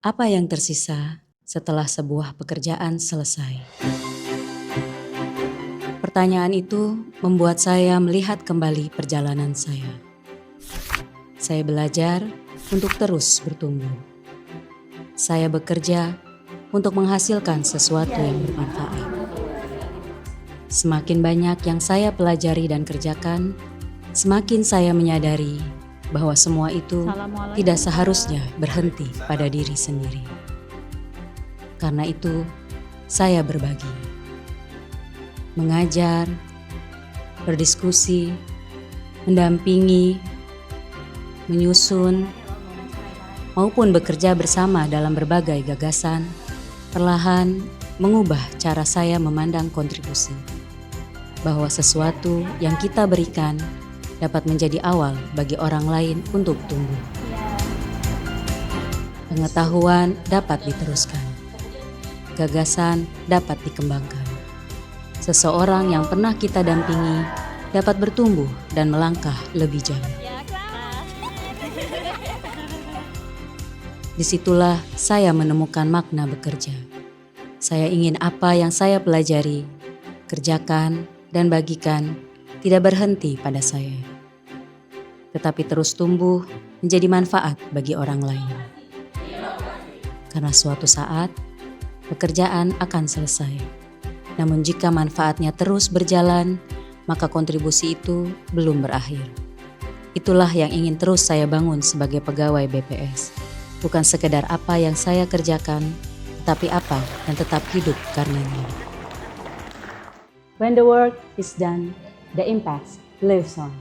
Apa yang tersisa setelah sebuah pekerjaan selesai? Pertanyaan itu membuat saya melihat kembali perjalanan saya. Saya belajar untuk terus bertumbuh. Saya bekerja untuk menghasilkan sesuatu yang bermanfaat. Semakin banyak yang saya pelajari dan kerjakan, semakin saya menyadari bahwa semua itu tidak seharusnya berhenti pada diri sendiri. Karena itu, saya berbagi, mengajar, berdiskusi, mendampingi, menyusun, maupun bekerja bersama dalam berbagai gagasan, perlahan mengubah cara saya memandang kontribusi. Bahwa sesuatu yang kita berikan dapat menjadi awal bagi orang lain untuk tumbuh. Pengetahuan dapat diteruskan. Gagasan dapat dikembangkan. Seseorang yang pernah kita dampingi dapat bertumbuh dan melangkah lebih jauh. Disitulah saya menemukan makna bekerja. Saya ingin apa yang saya pelajari, kerjakan, dan bagikan tidak berhenti pada saya, tetapi terus tumbuh menjadi manfaat bagi orang lain. Karena suatu saat, pekerjaan akan selesai. Namun jika manfaatnya terus berjalan, maka kontribusi itu belum berakhir. Itulah yang ingin terus saya bangun sebagai pegawai BPS. Bukan sekedar apa yang saya kerjakan, tetapi apa yang tetap hidup karenanya. When the work is done, the impact lives on.